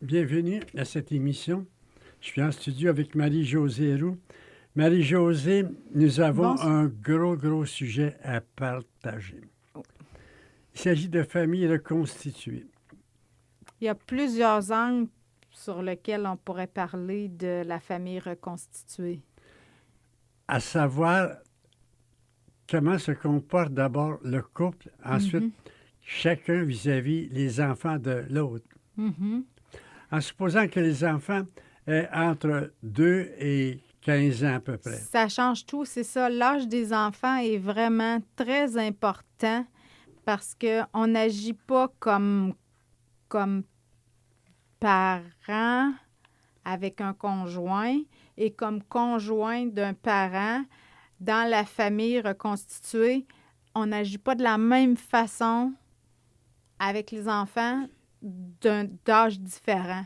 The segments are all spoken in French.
Bienvenue à cette émission. Je suis en studio avec Marie-Josée Roux. Marie-Josée, nous avons Bonsoir. un gros sujet à partager. Il s'agit de familles reconstituées. Il y a plusieurs angles sur lesquels on pourrait parler de la famille reconstituée. À savoir comment se comporte d'abord le couple, ensuite chacun vis-à-vis les enfants de l'autre. Mhm. En supposant que les enfants aient entre 2 et 15 ans à peu près. Ça change tout, c'est ça. L'âge des enfants est vraiment très important parce qu'on n'agit pas comme parent avec un conjoint et comme conjoint d'un parent dans la famille reconstituée. On n'agit pas de la même façon avec les enfants d'âge différent.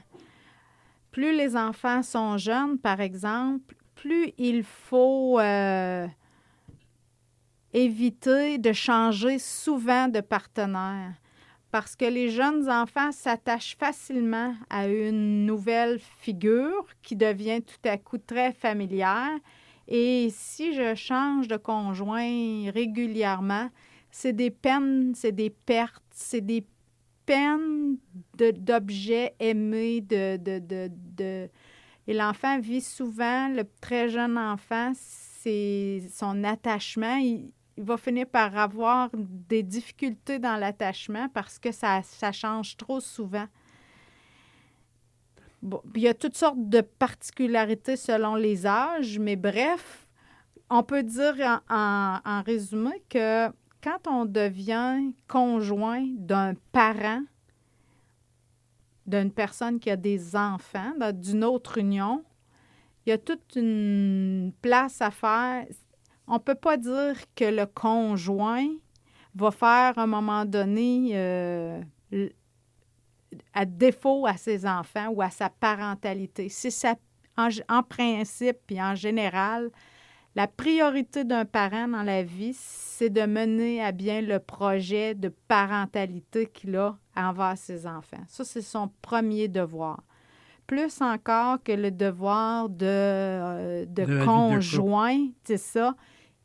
Plus les enfants sont jeunes, par exemple, plus il faut éviter de changer souvent de partenaire. Parce que les jeunes enfants s'attachent facilement à une nouvelle figure qui devient tout à coup très familière. Et si je change de conjoint régulièrement, c'est des peines, c'est des pertes, c'est des peines d'objets aimés. Et l'enfant vit souvent, le très jeune enfant, c'est son attachement. Il va finir par avoir des difficultés dans l'attachement parce que ça change trop souvent. Bon, il y a toutes sortes de particularités selon les âges, mais bref, on peut dire en résumé que quand on devient conjoint d'un parent, d'une personne qui a des enfants, d'une autre union, il y a toute une place à faire. On ne peut pas dire que le conjoint va faire à un moment donné à défaut à ses enfants ou à sa parentalité. C'est ça, en principe et en général, la priorité d'un parent dans la vie, c'est de mener à bien le projet de parentalité qu'il a envers ses enfants. Ça, c'est son premier devoir. Plus encore que le devoir de conjoint, c'est ça.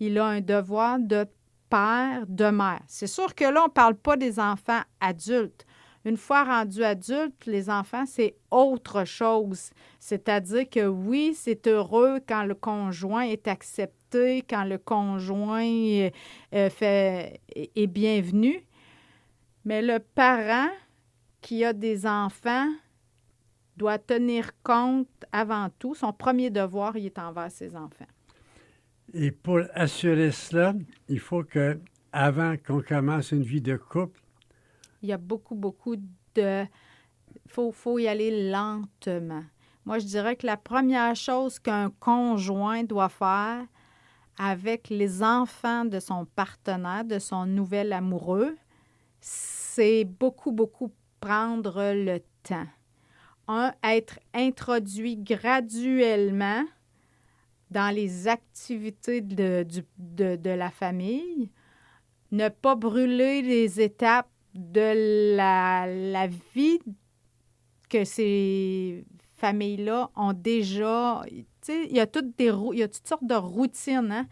Il a un devoir de père, de mère. C'est sûr que là, on ne parle pas des enfants adultes. Une fois rendus adultes, les enfants, c'est autre chose. C'est-à-dire que oui, c'est heureux quand le conjoint est accepté, quand le conjoint est bienvenu. Mais le parent qui a des enfants doit tenir compte avant tout. Son premier devoir, il est envers ses enfants. Et pour assurer cela, il faut que, avant qu'on commence une vie de couple, il y a beaucoup de... faut y aller lentement. Moi, je dirais que la première chose qu'un conjoint doit faire avec les enfants de son partenaire, de son nouvel amoureux, c'est beaucoup prendre le temps. Être introduit graduellement dans les activités de la famille, ne pas brûler les étapes de la vie que ces familles-là ont déjà. Tu sais, il y a toutes sortes de routines, hein?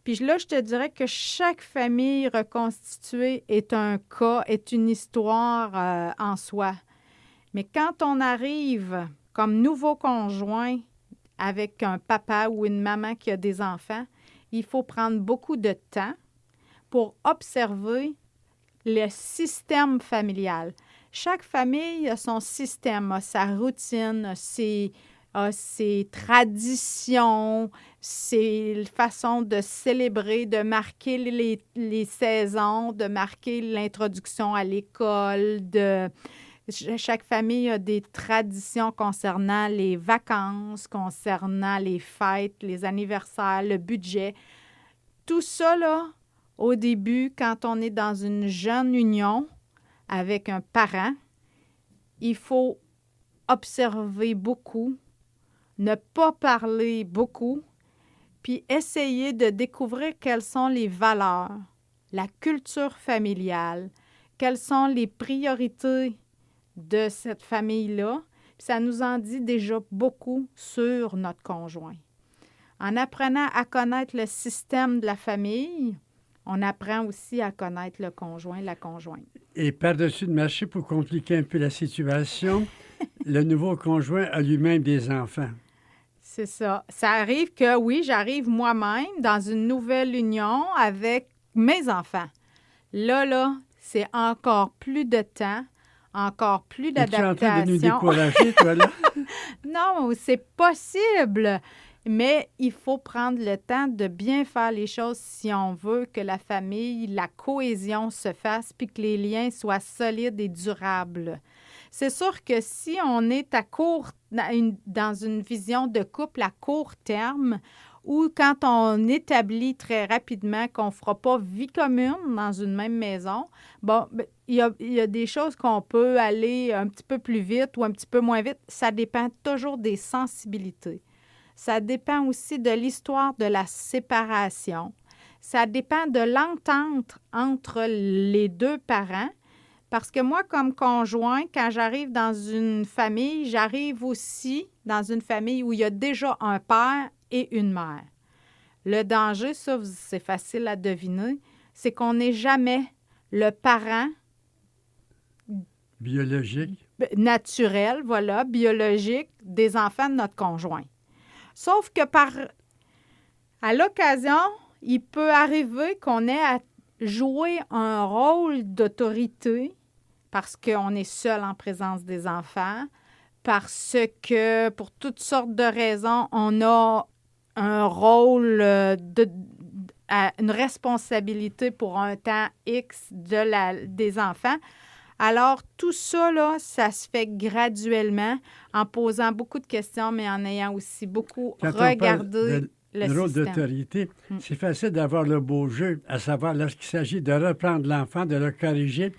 Puis là, je te dirais que chaque famille reconstituée est un cas, est une histoire en soi. Mais quand on arrive comme nouveau conjoint avec un papa ou une maman qui a des enfants, il faut prendre beaucoup de temps pour observer le système familial. Chaque famille a son système, a sa routine, a ses traditions, ses façons de célébrer, de marquer les saisons, de marquer l'introduction à l'école, chaque famille a des traditions concernant les vacances, concernant les fêtes, les anniversaires, le budget. Tout ça, là, au début, quand on est dans une jeune union avec un parent, il faut observer beaucoup, ne pas parler beaucoup, puis essayer de découvrir quelles sont les valeurs, la culture familiale, quelles sont les priorités de cette famille-là, Puis ça nous en dit déjà beaucoup sur notre conjoint. En apprenant à connaître le système de la famille, on apprend aussi à connaître le conjoint, la conjointe. Et par-dessus de marcher, pour compliquer un peu la situation, le nouveau conjoint a lui-même des enfants. C'est ça. Ça arrive que, oui, j'arrive moi-même dans une nouvelle union avec mes enfants. Là, c'est encore plus de temps, encore plus d'adaptation. Es-tu en train de nous décourager, toi, là? Non, c'est possible. Mais il faut prendre le temps de bien faire les choses si on veut que la famille, la cohésion se fasse puis que les liens soient solides et durables. C'est sûr que si on est dans une vision de couple à court terme ou quand on établit très rapidement qu'on ne fera pas vie commune dans une même maison, bon, il y a des choses qu'on peut aller un petit peu plus vite ou un petit peu moins vite. Ça dépend toujours des sensibilités. Ça dépend aussi de l'histoire de la séparation. Ça dépend de l'entente entre les deux parents. Parce que moi, comme conjoint, quand j'arrive dans une famille, j'arrive aussi dans une famille où il y a déjà un père et une mère. Le danger, ça, c'est facile à deviner, c'est qu'on n'est jamais le parent biologique, naturel, voilà, biologique des enfants de notre conjoint. Sauf que à l'occasion, il peut arriver qu'on ait à jouer un rôle d'autorité parce qu'on est seul en présence des enfants, parce que pour toutes sortes de raisons, on a un rôle, une responsabilité pour un temps X des enfants. Alors, tout ça, là, ça se fait graduellement en posant beaucoup de questions, mais en ayant aussi beaucoup regardé le rôle d'autorité. C'est facile d'avoir le beau jeu, à savoir lorsqu'il s'agit de reprendre l'enfant, de le corriger.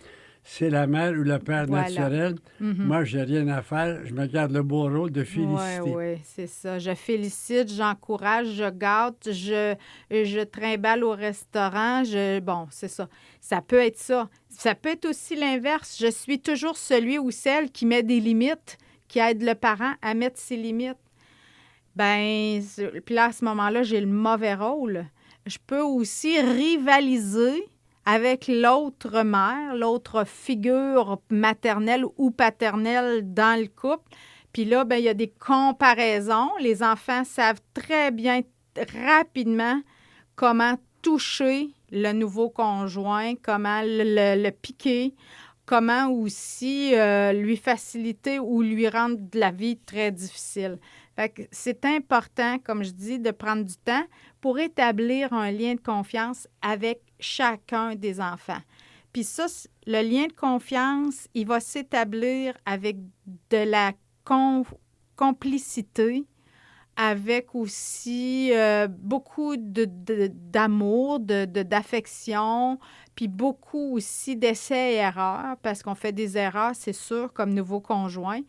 C'est la mère ou le père naturel. Moi, je n'ai rien à faire. Je me garde le beau rôle de féliciter. Oui, c'est ça. Je félicite, j'encourage, je gâte, je trimballe au restaurant. Bon, c'est ça. Ça peut être ça. Ça peut être aussi l'inverse. Je suis toujours celui ou celle qui met des limites, qui aide le parent à mettre ses limites. Bien, puis là, à ce moment-là, j'ai le mauvais rôle. Je peux aussi rivaliser avec l'autre mère, l'autre figure maternelle ou paternelle dans le couple. Puis là, bien, il y a des comparaisons. Les enfants savent très bien, rapidement, comment toucher le nouveau conjoint, comment le piquer, comment aussi lui faciliter ou lui rendre la vie très difficile. Fait que c'est important, comme je dis, de prendre du temps pour établir un lien de confiance avec chacun des enfants. Puis ça, le lien de confiance, il va s'établir avec de la complicité, avec aussi beaucoup d'amour, d'affection, puis beaucoup aussi d'essais et erreurs, parce qu'on fait des erreurs, c'est sûr, comme nouveau conjoint.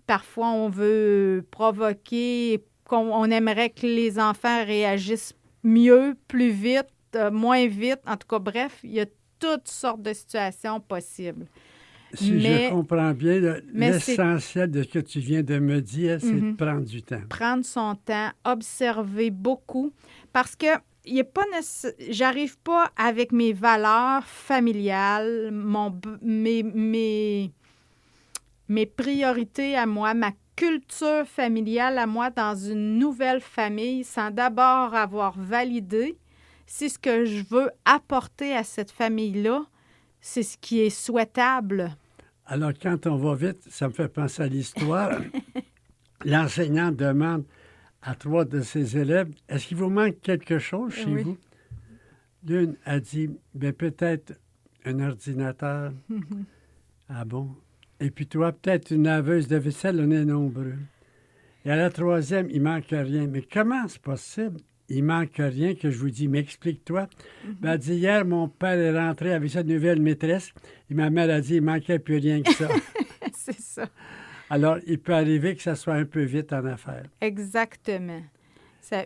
Parfois, on veut provoquer, on aimerait que les enfants réagissent mieux, plus vite, moins vite. En tout cas, bref, il y a toutes sortes de situations possibles. Si je comprends bien, l'essentiel de ce que tu viens de me dire, c'est de prendre du temps. Prendre son temps, observer beaucoup, parce que j'arrive pas avec mes valeurs familiales, mes priorités à moi, ma culture familiale à moi dans une nouvelle famille sans d'abord avoir validé si ce que je veux apporter à cette famille-là, c'est ce qui est souhaitable. Alors, quand on va vite, ça me fait penser à l'histoire. L'enseignant demande à 3 de ses élèves, « Est-ce qu'il vous manque quelque chose chez vous? » L'une a dit, « Bien, peut-être un ordinateur. » Ah bon? Et puis toi, peut-être une laveuse de vaisselle, on est nombreux. Et à la troisième, il manque rien. Mais comment c'est possible? Il manque rien que je vous dis, mais explique-toi. Ben, elle dit, hier, mon père est rentré avec sa nouvelle maîtresse et ma mère a dit, il manquait plus rien que ça. C'est ça. Alors, il peut arriver que ça soit un peu vite en affaires. Exactement.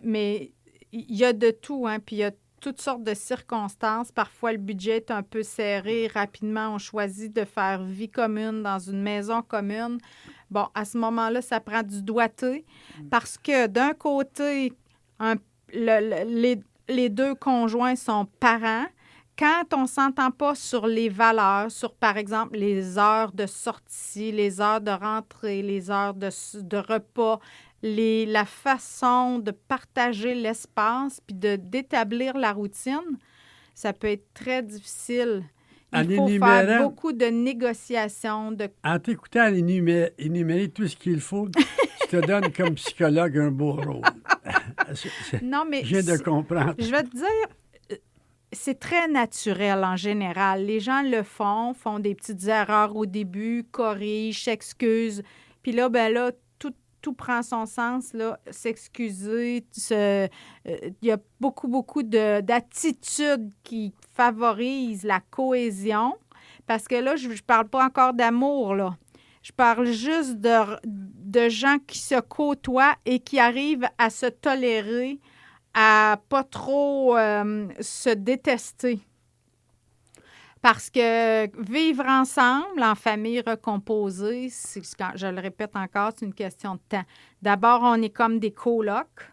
Mais il y a de tout, hein, puis il y a toutes sortes de circonstances. Parfois, le budget est un peu serré. Rapidement, on choisit de faire vie commune dans une maison commune. Bon, à ce moment-là, ça prend du doigté parce que d'un côté, les deux conjoints sont parents. Quand on ne s'entend pas sur les valeurs, sur, par exemple, les heures de sortie, les heures de rentrée, les heures de repas, la façon de partager l'espace puis d'établir la routine, ça peut être très difficile. Il faut faire beaucoup de négociations. En t'écoutant énumérer tout ce qu'il faut, je te donne comme psychologue un beau rôle. Non, mais je viens de comprendre. Je vais te dire, c'est très naturel en général. Les gens le font des petites erreurs au début, corrigent, s'excusent. Puis là, tout prend son sens, là, s'excuser. Il y a beaucoup d'attitudes qui favorisent la cohésion. Parce que là, je ne parle pas encore d'amour, là. Je parle juste de gens qui se côtoient et qui arrivent à se tolérer, à pas trop se détester. Parce que vivre ensemble, en famille recomposée, je le répète encore, c'est une question de temps. D'abord, on est comme des colocs.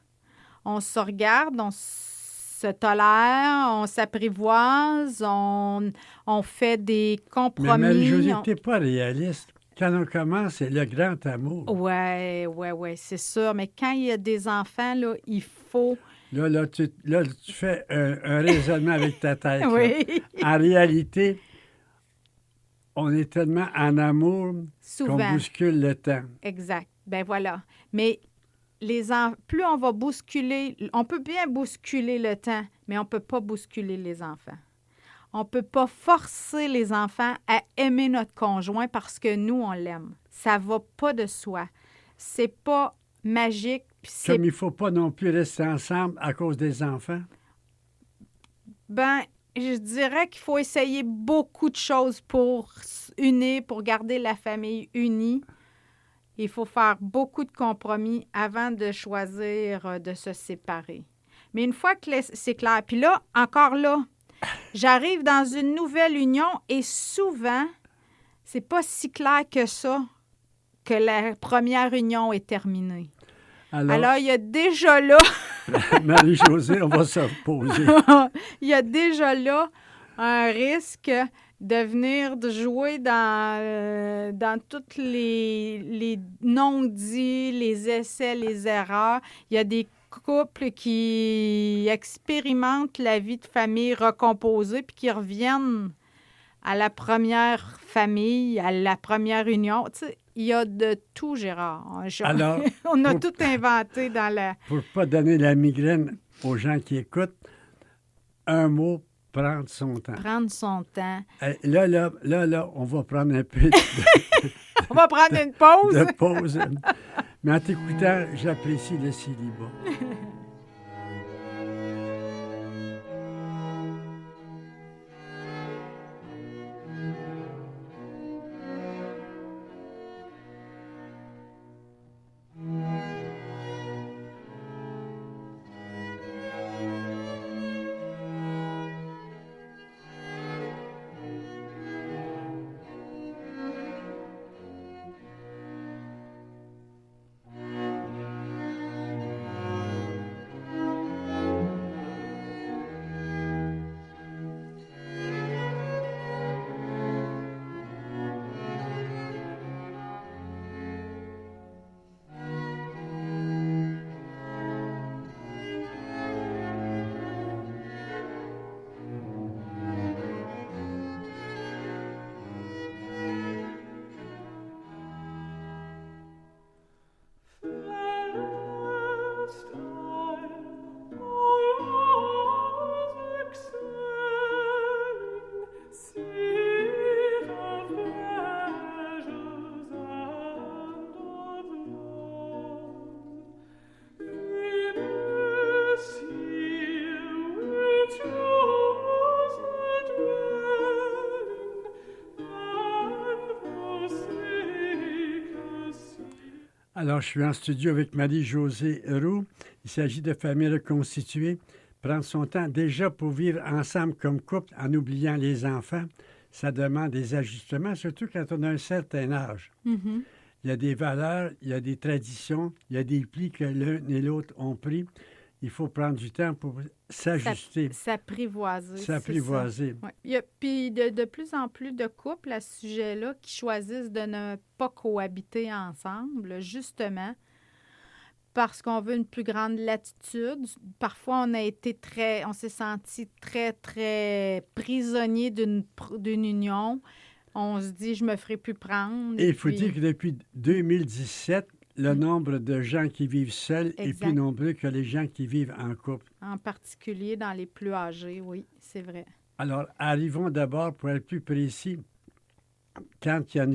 On se regarde, on se tolère, on s'apprivoise, on fait des compromis. Mais Marie-Josée, tu n'es pas réaliste. Quand on commence, c'est le grand amour. Oui, c'est sûr. Mais quand il y a des enfants, là, il faut... Là, tu fais un raisonnement avec ta tête. Oui. En réalité, on est tellement en amour qu'on bouscule le temps. Exact. Ben voilà. Mais plus on va bousculer, on peut bien bousculer le temps, mais on ne peut pas bousculer les enfants. On ne peut pas forcer les enfants à aimer notre conjoint parce que nous, on l'aime. Ça ne va pas de soi. C'est pas magique. Comme il ne faut pas non plus rester ensemble à cause des enfants? Ben, je dirais qu'il faut essayer beaucoup de choses pour unir, pour garder la famille unie. Il faut faire beaucoup de compromis avant de choisir de se séparer. Mais une fois que c'est clair, puis là, encore là, j'arrive dans une nouvelle union et souvent, c'est pas si clair que ça que la première union est terminée. Alors, il y a déjà là... Marie-Josée, on va se reposer. Il y a déjà là un risque de venir de jouer dans tous les non-dits, les essais, les erreurs. Il y a des couples qui expérimentent la vie de famille recomposée puis qui reviennent à la première famille, à la première union. Tu sais, il y a de tout, Gérard. Alors, on a tout inventé dans la... Pour ne pas donner la migraine aux gens qui écoutent, un mot, prendre son temps. Prendre son temps. Là, on va prendre un peu on va prendre une pause. De pause. Mais en t'écoutant, j'apprécie le célibat. Alors, je suis en studio avec Marie-Josée Roux. Il s'agit de familles reconstituées. Prendre son temps déjà pour vivre ensemble comme couple en oubliant les enfants, ça demande des ajustements, surtout quand on a un certain âge. Mm-hmm. il y a des valeurs, il y a des traditions, il y a des plis que l'un et l'autre ont pris. Il faut prendre du temps pour s'ajuster. S'apprivoiser. S'apprivoiser. Ouais. Il y a, puis de plus en plus de couples à ce sujet-là qui choisissent de ne pas cohabiter ensemble, justement, parce qu'on veut une plus grande latitude. Parfois, on s'est senti très, très prisonnier d'une union. On se dit, je me ferai plus prendre. Et il faut dire que depuis 2017, le nombre de gens qui vivent seuls est plus nombreux que les gens qui vivent en couple. En particulier dans les plus âgés, oui, c'est vrai. Alors, arrivons d'abord, pour être plus précis, quand il y a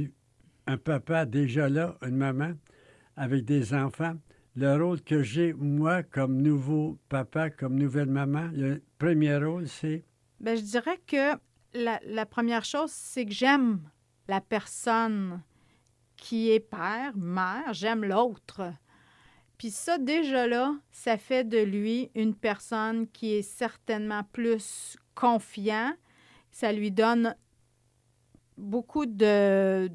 un papa déjà là, une maman, avec des enfants, le rôle que j'ai, moi, comme nouveau papa, comme nouvelle maman, le premier rôle, c'est... Bien, je dirais que la première chose, c'est que j'aime la personne qui est père, mère, j'aime l'autre. Puis ça, déjà là, ça fait de lui une personne qui est certainement plus confiant. Ça lui donne beaucoup de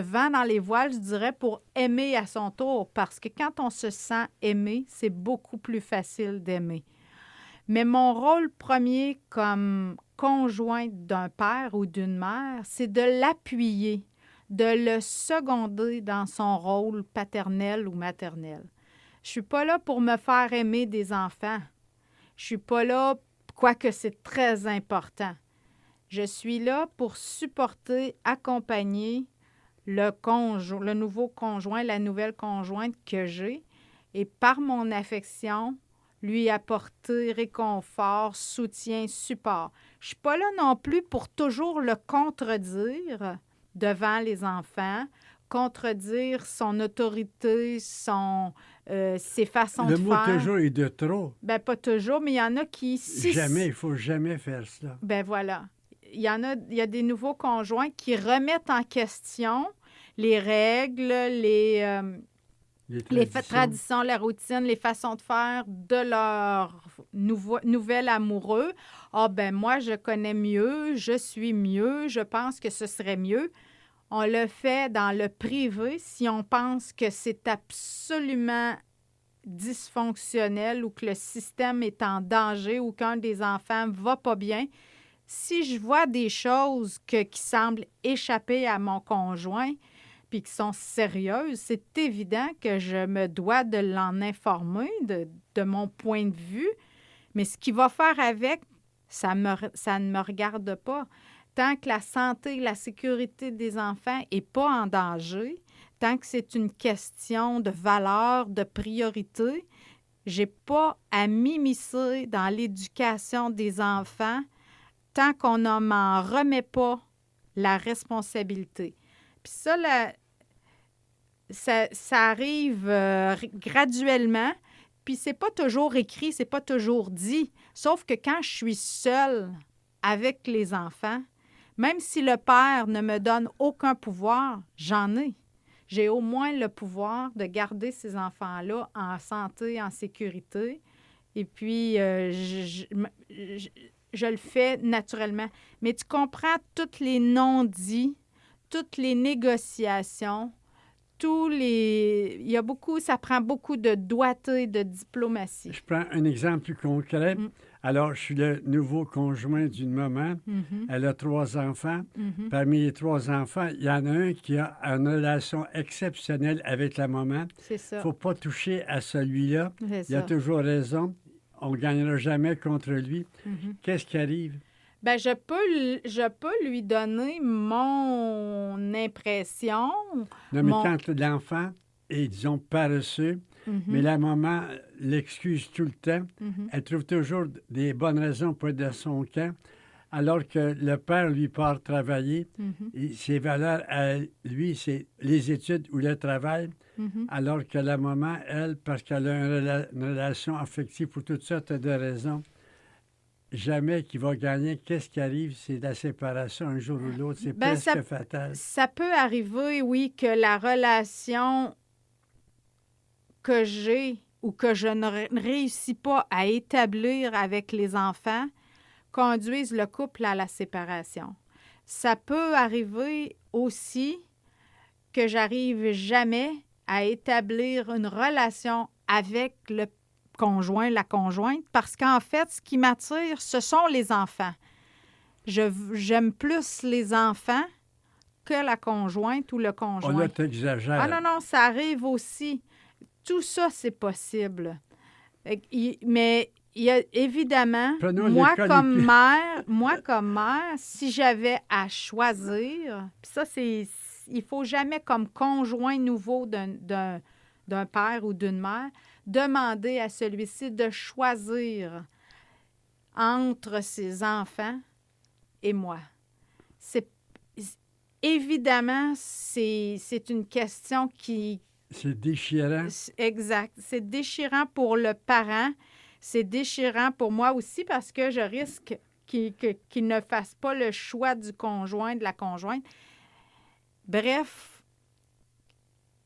vent dans les voiles, je dirais, pour aimer à son tour. Parce que quand on se sent aimé, c'est beaucoup plus facile d'aimer. Mais mon rôle premier comme conjoint d'un père ou d'une mère, c'est de l'appuyer, de le seconder dans son rôle paternel ou maternel. Je ne suis pas là pour me faire aimer des enfants. Je ne suis pas là, quoique c'est très important. Je suis là pour supporter, accompagner le nouveau conjoint, la nouvelle conjointe que j'ai, et par mon affection, lui apporter réconfort, soutien, support. Je ne suis pas là non plus pour toujours le contredire devant les enfants, contredire son autorité, ses façons de faire. Le mot toujours est de trop. Bien, pas toujours, mais il y en a qui... Jamais, il ne faut jamais faire cela. Ben voilà. Il y a des nouveaux conjoints qui remettent en question les règles, les traditions, la routine, les façons de faire de leur nouvel amoureux. Ah ben moi, je connais mieux, je suis mieux, je pense que ce serait mieux. On le fait dans le privé si on pense que c'est absolument dysfonctionnel ou que le système est en danger ou qu'un des enfants ne va pas bien. Si je vois des choses qui semblent échapper à mon conjoint puis qui sont sérieuses, c'est évident que je me dois de l'en informer de mon point de vue. Mais ce qu'il va faire avec, ça ne me regarde pas. Tant que la santé et la sécurité des enfants n'est pas en danger, tant que c'est une question de valeur, de priorité, je n'ai pas à m'immiscer dans l'éducation des enfants tant qu'on ne m'en remet pas la responsabilité. Puis ça arrive graduellement, puis c'est pas toujours écrit, c'est pas toujours dit. Sauf que quand je suis seule avec les enfants, même si le père ne me donne aucun pouvoir, j'en ai. J'ai au moins le pouvoir de garder ces enfants-là en santé, en sécurité. Et puis, je le fais naturellement. Mais tu comprends tous les non-dits, toutes les négociations, il y a beaucoup, ça prend beaucoup de doigté, de diplomatie. Je prends un exemple plus concret. Alors, je suis le nouveau conjoint d'une maman. Elle a 3 enfants. Parmi les 3 enfants, il y en a un qui a une relation exceptionnelle avec la maman. C'est ça. Il ne faut pas toucher à celui-là. Il a toujours raison. On ne gagnera jamais contre lui. Qu'est-ce qui arrive? Bien, je peux lui donner mon impression. Non, mais quand l'enfant est, disons, paresseux, mais la maman l'excuse tout le temps, elle trouve toujours des bonnes raisons pour être dans son camp, alors que le père lui part travailler. Et ses valeurs à lui, c'est les études ou le travail, alors que la maman, elle, parce qu'elle a une relation affective pour toutes sortes de raisons, jamais qu'il va gagner. Qu'est-ce qui arrive? C'est la séparation un jour ou l'autre. C'est presque fatal. Ça peut arriver, oui, que la relation que j'ai ou que je ne réussis pas à établir avec les enfants conduise le couple à la séparation. Ça peut arriver aussi que j'arrive jamais à établir une relation avec le conjoint, la conjointe, parce qu'en fait, ce qui m'attire, ce sont les enfants. J'aime plus les enfants que la conjointe ou le conjoint. On là, t'exagères. Ah non, ça arrive aussi. Tout ça, c'est possible. Mais il y a évidemment, moi comme mère, si j'avais à choisir, puis ça, il faut jamais comme conjoint nouveau d'un père ou d'une mère, demander à celui-ci de choisir entre ses enfants et moi. Évidemment, c'est une question qui... C'est déchirant. Exact. C'est déchirant pour le parent. C'est déchirant pour moi aussi parce que je risque qu'il ne fasse pas le choix du conjoint, de la conjointe. Bref,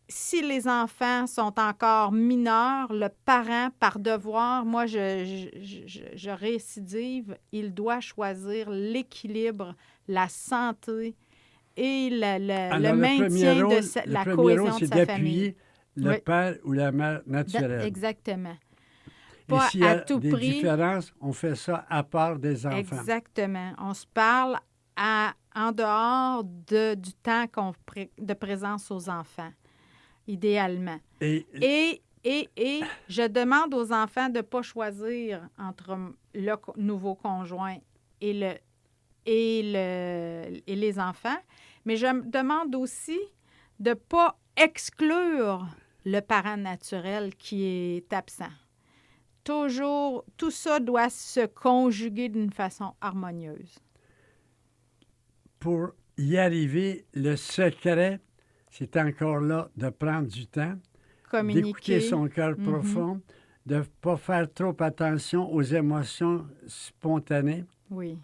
si les enfants sont encore mineurs, le parent, par devoir, moi, je récidive, il doit choisir l'équilibre, la santé et le maintien de la cohésion de sa famille. Le père ou la mère naturelle. Exactement. Pas s'il y a des différences, on fait ça à part des enfants. Exactement. On se parle en dehors du temps de présence aux enfants, idéalement. Et je demande aux enfants de ne pas choisir entre le nouveau conjoint et les enfants, mais je me demande aussi de ne pas exclure le parent naturel qui est absent. Toujours, tout ça doit se conjuguer d'une façon harmonieuse. Pour y arriver, le secret, c'est encore là de prendre du temps, d'écouter son cœur profond, de ne pas faire trop attention aux émotions spontanées. Oui.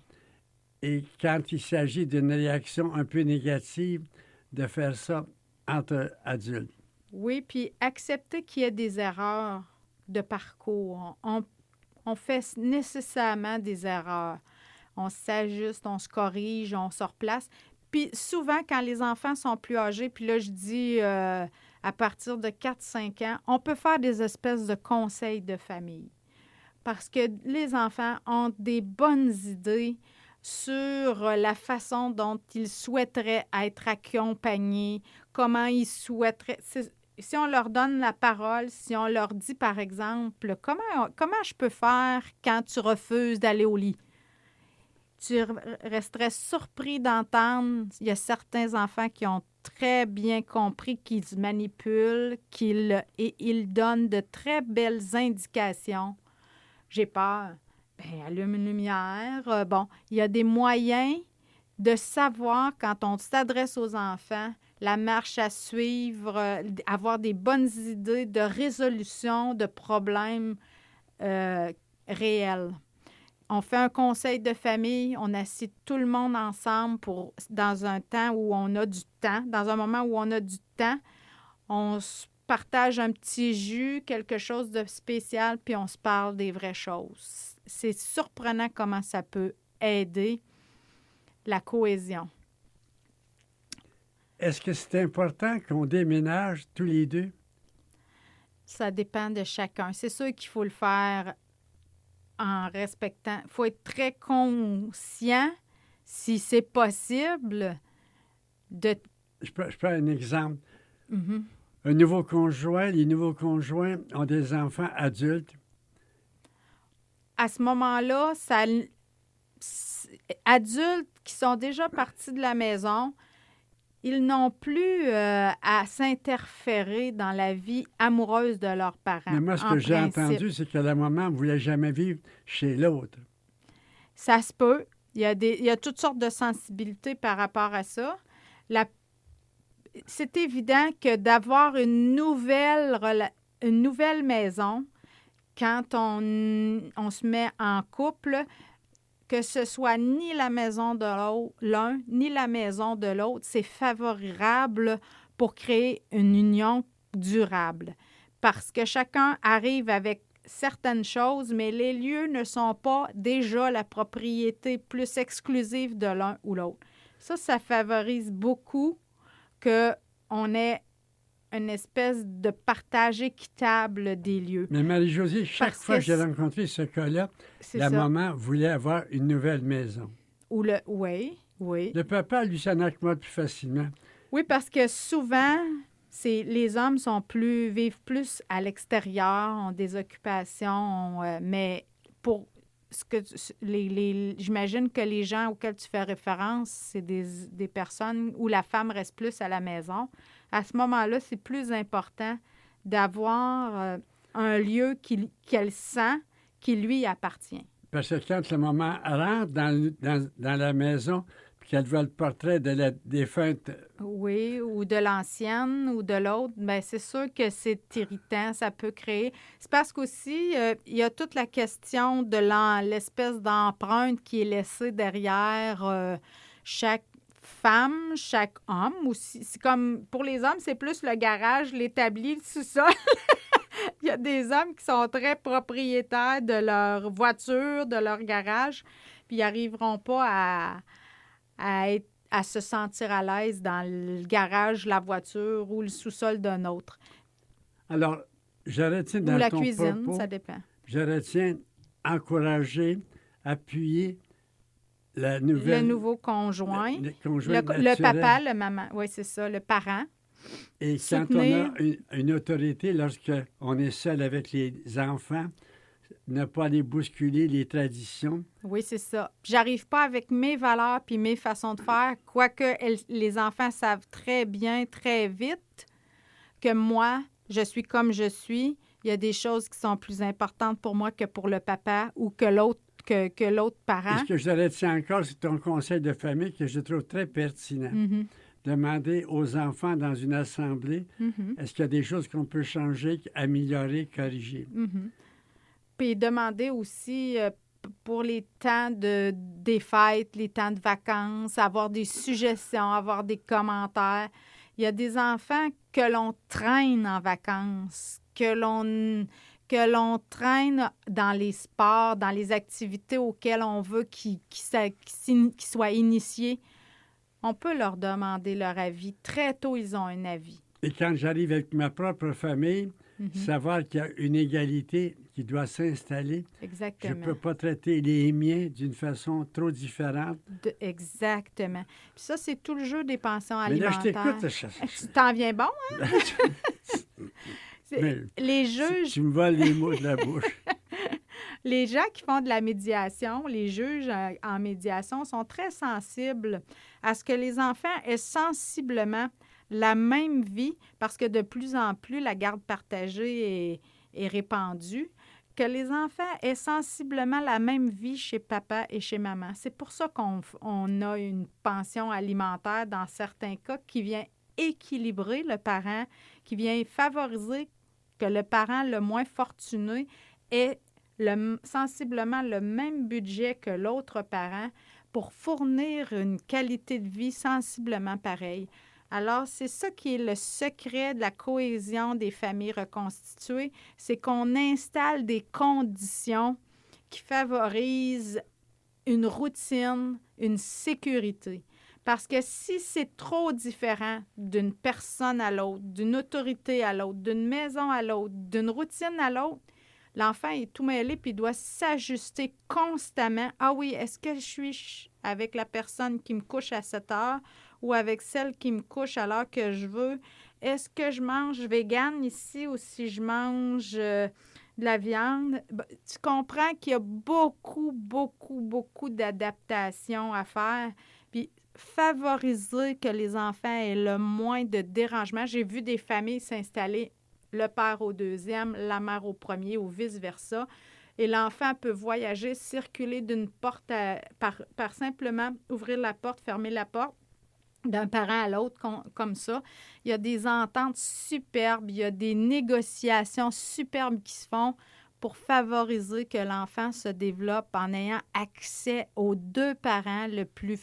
Et quand il s'agit d'une réaction un peu négative, de faire ça entre adultes. Oui, puis accepter qu'il y ait des erreurs de parcours. On fait nécessairement des erreurs. On s'ajuste, on se corrige, on se replace. Puis souvent, quand les enfants sont plus âgés, puis là, je dis à partir de 4-5 ans, on peut faire des espèces de conseils de famille. Parce que les enfants ont des bonnes idées sur la façon dont ils souhaiteraient être accompagnés, comment ils souhaiteraient... Si on leur donne la parole, si on leur dit, par exemple, comment je peux faire quand tu refuses d'aller au lit? Tu resterais surpris d'entendre, il y a certains enfants qui ont très bien compris qu'ils manipulent, et ils donnent de très belles indications. J'ai peur. Bien, allume une lumière. Bon, il y a des moyens de savoir, quand on s'adresse aux enfants, la marche à suivre, avoir des bonnes idées de résolution de problèmes réels. On fait un conseil de famille, on assied tout le monde ensemble dans un temps où on a du temps, dans un moment où on a du temps, on se partage un petit jus, quelque chose de spécial, puis on se parle des vraies choses. C'est surprenant comment ça peut aider la cohésion. Est-ce que c'est important qu'on déménage tous les deux? Ça dépend de chacun. C'est sûr qu'il faut le faire en respectant. Il faut être très conscient, si c'est possible, de... Je prends un exemple. Mm-hmm. Les nouveaux conjoints ont des enfants adultes. À ce moment-là, adultes qui sont déjà partis de la maison, ils n'ont plus à s'interférer dans la vie amoureuse de leurs parents. Mais moi, ce que j'ai entendu, c'est que la maman ne voulait jamais vivre chez l'autre. Ça se peut. Il y a toutes sortes de sensibilités par rapport à ça. C'est évident que d'avoir une nouvelle maison, quand on se met en couple, que ce soit ni la maison de l'un, ni la maison de l'autre, c'est favorable pour créer une union durable. Parce que chacun arrive avec certaines choses, mais les lieux ne sont pas déjà la propriété plus exclusive de l'un ou l'autre. Ça favorise beaucoup on ait une espèce de partage équitable des lieux. Mais Marie-Josée, chaque fois que j'ai rencontré ce cas-là, la maman voulait avoir une nouvelle maison. Oui. Le papa, lui, s'en accommode plus facilement. Oui, parce que souvent, les hommes vivent plus à l'extérieur, ont des occupations, mais pour ce que j'imagine que les gens auxquels tu fais référence, c'est des personnes où la femme reste plus à la maison. À ce moment-là, c'est plus important d'avoir un lieu qu'elle sent qui lui appartient. Parce que quand la maman rentre dans la maison, puis qu'elle voit le portrait de la défunte... Oui, ou de l'ancienne ou de l'autre, bien, c'est sûr que c'est irritant, ça peut créer... C'est parce qu'aussi, il y a toute la question de l'espèce d'empreinte qui est laissée derrière chaque femme, chaque homme aussi. C'est comme, pour les hommes, c'est plus le garage, l'établi, le sous-sol. Il y a des hommes qui sont très propriétaires de leur voiture, de leur garage, puis ils n'arriveront pas à se sentir à l'aise dans le garage, la voiture ou le sous-sol d'un autre. Alors, je retiens dans ou la ton cuisine, propos, ça dépend. Je retiens encourager, appuyer le nouveau conjoint, le papa, le maman, oui, c'est ça, le parent. Et soutenir. Quand on a une autorité, lorsqu'on est seul avec les enfants, ne pas les bousculer, les traditions. Oui, c'est ça. J'arrive pas avec mes valeurs puis mes façons de faire, quoique les enfants savent très bien, très vite que moi, je suis comme je suis. Il y a des choses qui sont plus importantes pour moi que pour le papa ou que l'autre parent. Et ce que je retiens encore, c'est ton conseil de famille que je trouve très pertinent. Mm-hmm. Demander aux enfants dans une assemblée, est-ce qu'il y a des choses qu'on peut changer, améliorer, corriger? Mm-hmm. Puis demander aussi pour les temps des fêtes, les temps de vacances, avoir des suggestions, avoir des commentaires. Il y a des enfants que l'on traîne en vacances, que l'on traîne dans les sports, dans les activités auxquelles on veut qu'ils soient initiés. On peut leur demander leur avis. Très tôt, ils ont un avis. Et quand j'arrive avec ma propre famille, savoir qu'il y a une égalité qui doit s'installer. Exactement. Je ne peux pas traiter les miens d'une façon trop différente. Exactement. Puis ça, c'est tout le jeu des pensions alimentaires. Mais là, je t'écoute. Tu t'en viens bon, hein? Les juges... Tu me voles les mots de la bouche. Les gens qui font de la médiation, les juges en médiation, sont très sensibles à ce que les enfants aient sensiblement la même vie, parce que de plus en plus, la garde partagée est répandue, que les enfants aient sensiblement la même vie chez papa et chez maman. C'est pour ça qu'on a une pension alimentaire dans certains cas qui vient équilibrer le parent, qui vient favoriser que le parent le moins fortuné ait sensiblement le même budget que l'autre parent pour fournir une qualité de vie sensiblement pareille. Alors, c'est ça qui est le secret de la cohésion des familles reconstituées, c'est qu'on installe des conditions qui favorisent une routine, une sécurité. Parce que si c'est trop différent d'une personne à l'autre, d'une autorité à l'autre, d'une maison à l'autre, d'une routine à l'autre, l'enfant est tout mêlé puis doit s'ajuster constamment. Ah oui, est-ce que je suis avec la personne qui me couche à 7 heures ou avec celle qui me couche à l'heure que je veux? Est-ce que je mange vegan ici ou si je mange de la viande? Tu comprends qu'il y a beaucoup d'adaptations à faire. Puis favoriser que les enfants aient le moins de dérangement. J'ai vu des familles s'installer le père au deuxième, la mère au premier ou vice-versa. Et l'enfant peut voyager, circuler d'une porte par simplement ouvrir la porte, fermer la porte d'un parent à l'autre comme ça. Il y a des ententes superbes, il y a des négociations superbes qui se font pour favoriser que l'enfant se développe en ayant accès aux deux parents le plus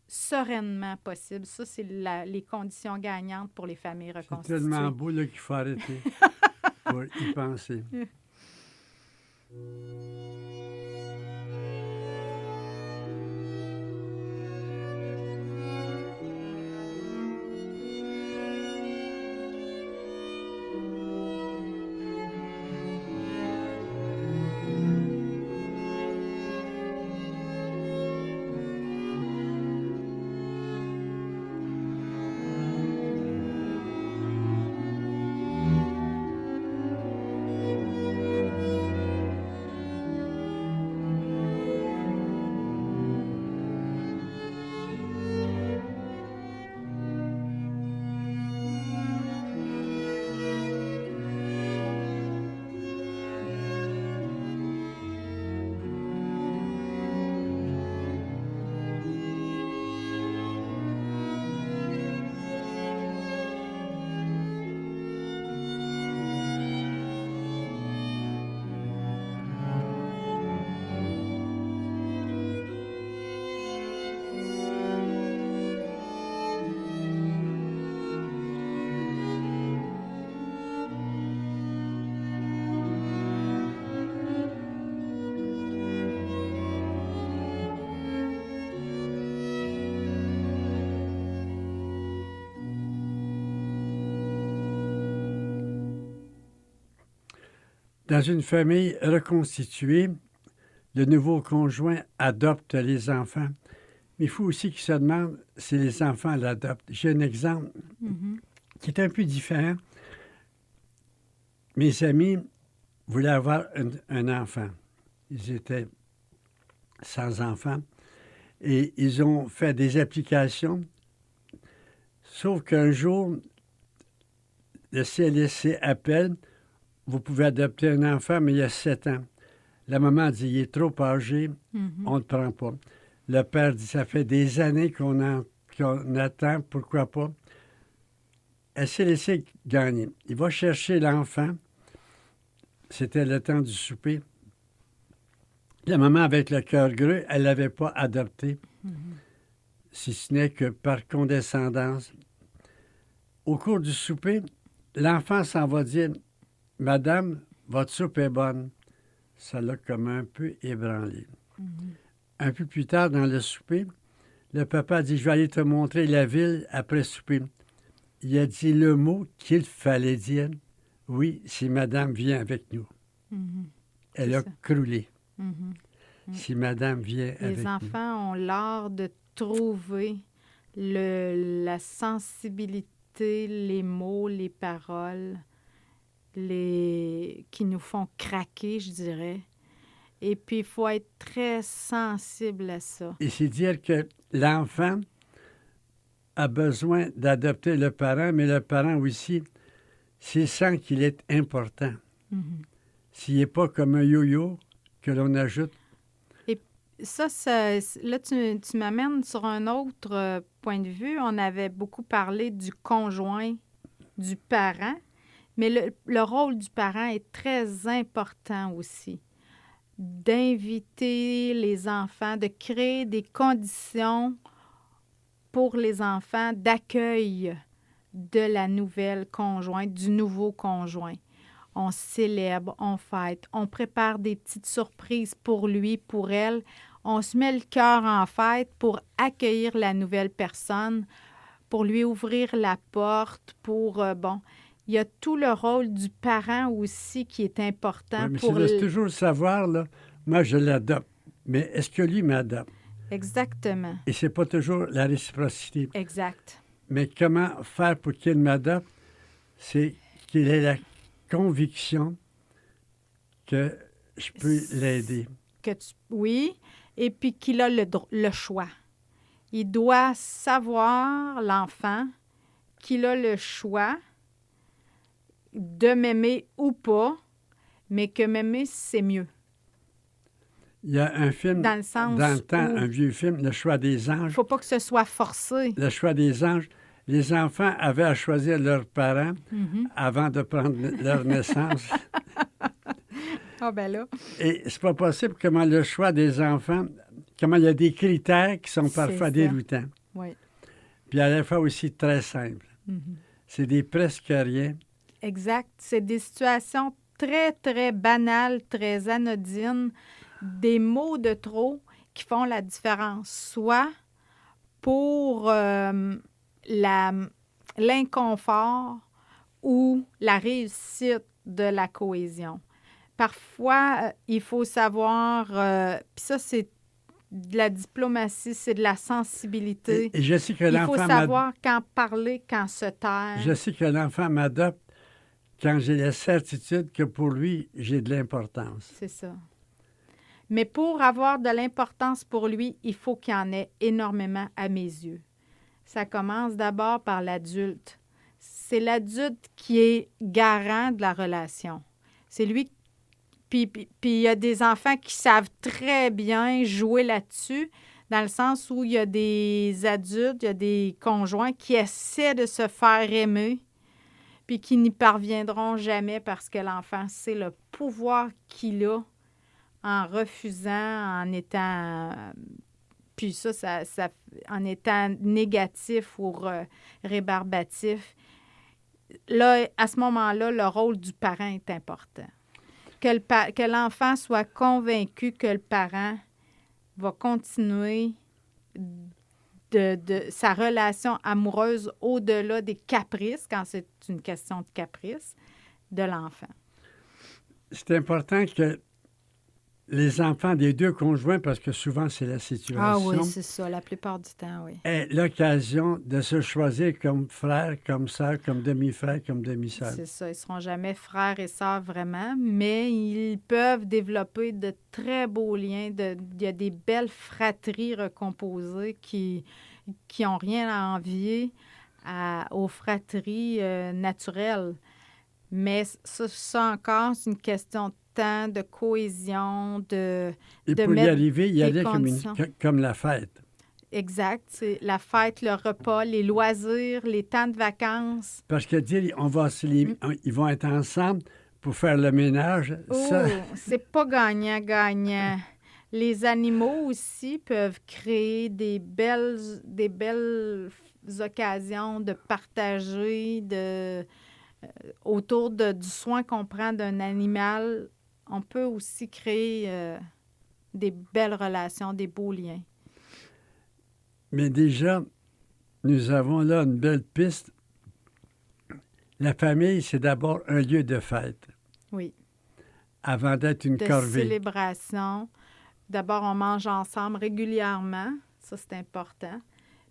sereinement possible. Ça, c'est les conditions gagnantes pour les familles reconstituées. C'est tellement beau là, qu'il faut arrêter pour y penser. Dans une famille reconstituée, le nouveau conjoint adopte les enfants. Mais il faut aussi qu'il se demande si les enfants l'adoptent. J'ai un exemple qui est un peu différent. Mes amis voulaient avoir un enfant. Ils étaient sans enfant. Et ils ont fait des applications. Sauf qu'un jour, le CLSC appelle. Vous pouvez adopter un enfant, mais il y a 7 ans. La maman dit, il est trop âgé, on ne le prend pas. Le père dit, ça fait des années qu'on attend, pourquoi pas? Elle s'est laissée gagner. Il va chercher l'enfant. C'était le temps du souper. La maman, avec le cœur creux, elle ne l'avait pas adopté, si ce n'est que par condescendance. Au cours du souper, l'enfant s'en va dire, « Madame, votre soupe est bonne. » Ça l'a comme un peu ébranlé. Un peu plus tard, dans le souper, le papa dit, « Je vais aller te montrer la ville après souper. » Il a dit le mot qu'il fallait dire. « Oui, si madame vient avec nous. » Elle a croulé. Si madame vient avec nous. Les enfants ont l'art de trouver la sensibilité, les mots, les paroles, qui nous font craquer, je dirais. Et puis, il faut être très sensible à ça. Et c'est dire que l'enfant a besoin d'adopter le parent, mais le parent aussi, s'il sent qu'il est important. S'il n'est pas comme un yo-yo que l'on ajoute. Et ça là, tu m'amènes sur un autre point de vue. On avait beaucoup parlé du conjoint, du parent, mais le rôle du parent est très important aussi. D'inviter les enfants, de créer des conditions pour les enfants d'accueil de la nouvelle conjointe, du nouveau conjoint. On célèbre, on fête, on prépare des petites surprises pour lui, pour elle. On se met le cœur en fête pour accueillir la nouvelle personne, pour lui ouvrir la porte, il y a tout le rôle du parent aussi qui est important. Oui, mais c'est toujours savoir, là, moi, je l'adopte, mais est-ce que lui m'adopte? Exactement. Et c'est pas toujours la réciprocité. Exact. Mais comment faire pour qu'il m'adopte? C'est qu'il ait la conviction que je peux l'aider. Oui, et puis qu'il a le choix. Il doit savoir, l'enfant, qu'il a le choix de m'aimer ou pas, mais que m'aimer, c'est mieux. Il y a un film, dans le temps, un vieux film, Le choix des anges. Il ne faut pas que ce soit forcé. Le choix des anges. Les enfants avaient à choisir leurs parents avant de prendre leur naissance. Ah ben là. Et c'est pas possible comment le choix des enfants, comment il y a des critères qui sont parfois déroutants. Oui. Puis à la fois aussi très simples. C'est des presque rien. Exact. C'est des situations très, très banales, très anodines, des mots de trop qui font la différence, soit pour l'inconfort ou la réussite de la cohésion. Parfois, il faut savoir, puis ça, c'est de la diplomatie, c'est de la sensibilité. Et je sais que il faut savoir quand parler, quand se taire. Je sais que l'enfant m'adopte quand j'ai la certitude que pour lui, j'ai de l'importance. C'est ça. Mais pour avoir de l'importance pour lui, il faut qu'il y en ait énormément à mes yeux. Ça commence d'abord par l'adulte. C'est l'adulte qui est garant de la relation. C'est lui. Puis il y a des enfants qui savent très bien jouer là-dessus, dans le sens où il y a des adultes, il y a des conjoints qui essaient de se faire aimer, puis qui n'y parviendront jamais parce que l'enfant sait le pouvoir qu'il a en refusant, en étant... puis ça en étant négatif ou rébarbatif. Là, à ce moment-là, le rôle du parent est important. Que l'enfant soit convaincu que le parent va continuer de sa relation amoureuse au-delà des caprices, quand c'est une question de caprice, de l'enfant. C'est important que les enfants des deux conjoints, parce que souvent c'est la situation. Ah oui, c'est ça, la plupart du temps, oui. Aient l'occasion de se choisir comme frère, comme sœur, comme demi-frère, comme demi-sœur. C'est ça, ils ne seront jamais frères et sœurs vraiment, mais ils peuvent développer de très beaux liens. Il y a des belles fratries recomposées qui n'ont rien à envier aux fratries naturelles. Mais ça encore, c'est une question de temps, de cohésion, Et pour y arriver, il y a comme la fête. Exact. C'est la fête, le repas, les loisirs, les temps de vacances. Parce que dire ils vont être ensemble pour faire le ménage, ça... c'est pas gagnant-gagnant. Les animaux aussi peuvent créer des belles occasions de partager, autour du soin qu'on prend d'un animal. On peut aussi créer des belles relations, des beaux liens. Mais déjà, nous avons là une belle piste. La famille, c'est d'abord un lieu de fête. Oui. Avant d'être une corvée. De célébration. D'abord, on mange ensemble régulièrement. Ça, c'est important.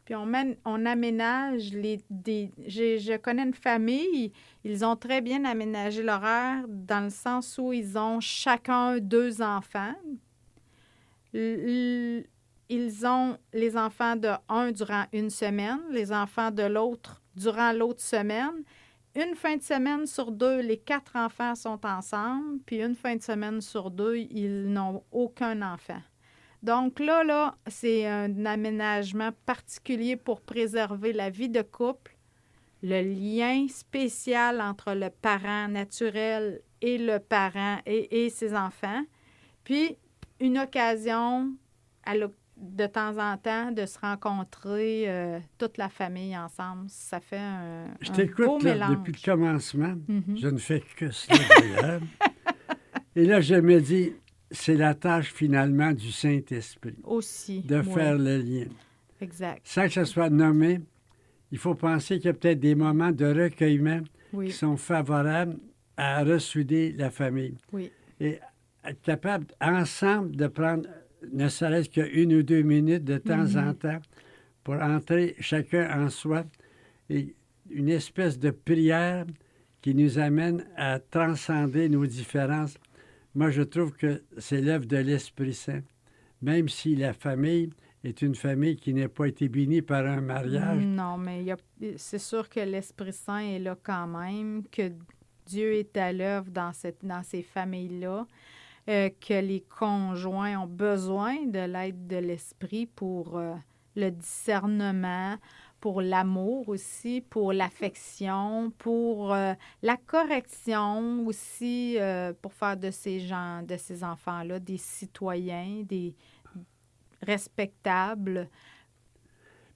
Puis on aménage je connais une famille, ils ont très bien aménagé l'horaire dans le sens où ils ont chacun 2 enfants. Ils ont les enfants de un durant une semaine, les enfants de l'autre durant l'autre semaine. Une fin de semaine sur 2, les 4 enfants sont ensemble, puis une fin de semaine sur 2, ils n'ont aucun enfant. Donc là, c'est un aménagement particulier pour préserver la vie de couple, le lien spécial entre le parent naturel et le parent et ses enfants, puis une occasion de temps en temps de se rencontrer toute la famille ensemble. Ça fait un beau mélange. Depuis le commencement. Mm-hmm. Je ne fais que cela d'ailleurs. Et là, je me dis... C'est la tâche, finalement, du Saint-Esprit. Aussi. De faire le lien. Exact. Sans que ce soit nommé, il faut penser qu'il y a peut-être des moments de recueillement qui sont favorables à ressouder la famille. Oui. Et être capable, ensemble, de prendre ne serait-ce qu'une ou 2 minutes de temps en temps pour entrer chacun en soi. Et une espèce de prière qui nous amène à transcender nos différences. Moi, je trouve que c'est l'œuvre de l'Esprit Saint. Même si la famille est une famille qui n'a pas été bénie par un mariage. Non, mais c'est sûr que l'Esprit Saint est là quand même, que Dieu est à l'œuvre dans ces familles-là, que les conjoints ont besoin de l'aide de l'Esprit pour le discernement, pour l'amour aussi, pour l'affection, pour la correction aussi, pour faire de ces enfants-là des citoyens, des respectables.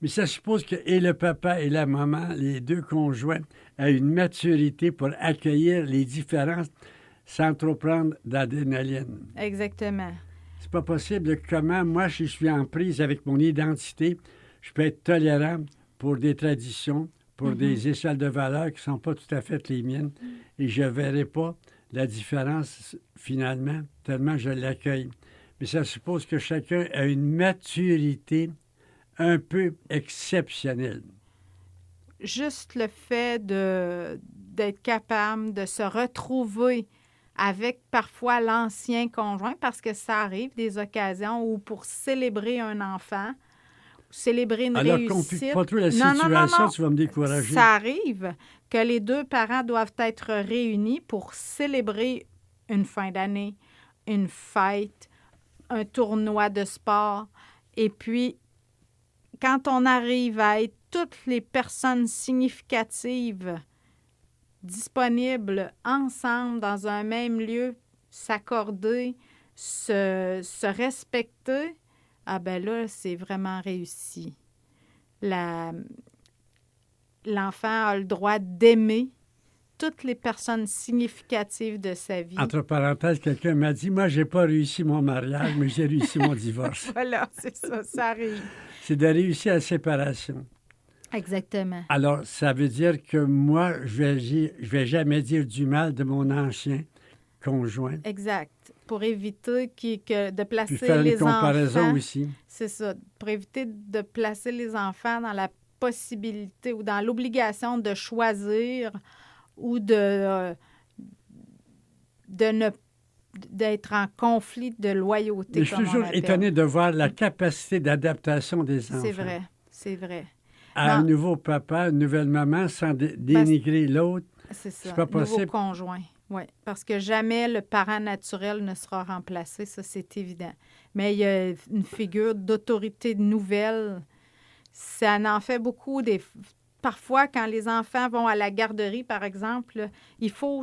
Mais ça suppose que et le papa et la maman, les 2 conjoints, aient une maturité pour accueillir les différences sans trop prendre d'adrénaline. Exactement. C'est pas possible. Comment, moi, si je suis en prise avec mon identité, je peux être tolérant pour des traditions, pour des échelles de valeur qui ne sont pas tout à fait les miennes. Et je ne verrai pas la différence finalement, tellement je l'accueille. Mais ça suppose que chacun a une maturité un peu exceptionnelle. Juste le fait d'être capable de se retrouver avec parfois l'ancien conjoint, parce que ça arrive des occasions où pour célébrer un enfant, célébrer une réussite... Alors, pas trop la situation, non. Tu vas me décourager. Ça arrive que les deux parents doivent être réunis pour célébrer une fin d'année, une fête, un tournoi de sport. Et puis, quand on arrive à être toutes les personnes significatives disponibles ensemble dans un même lieu, s'accorder, se respecter, ah ben là, c'est vraiment réussi. L'enfant a le droit d'aimer toutes les personnes significatives de sa vie. Entre parenthèses, quelqu'un m'a dit, moi, j'ai pas réussi mon mariage, mais j'ai réussi mon divorce. Voilà, c'est ça, ça arrive. C'est de réussir la séparation. Exactement. Alors, ça veut dire que moi, je vais jamais dire du mal de mon ancien conjoint. Exact. Pour éviter de placer Puis faire les une comparaison enfants... aussi. C'est ça. Pour éviter de placer les enfants dans la possibilité ou dans l'obligation de choisir ou d'être en conflit de loyauté. Mais je suis toujours étonné de voir la capacité d'adaptation des enfants. C'est vrai, c'est vrai. À un nouveau papa, une nouvelle maman, sans dénigrer l'autre. C'est ça, c'est pas possible. nouveau conjoint. Oui, parce que jamais le parent naturel ne sera remplacé, ça c'est évident. Mais il y a une figure d'autorité nouvelle. Ça en fait beaucoup. Parfois, quand les enfants vont à la garderie, par exemple, il faut...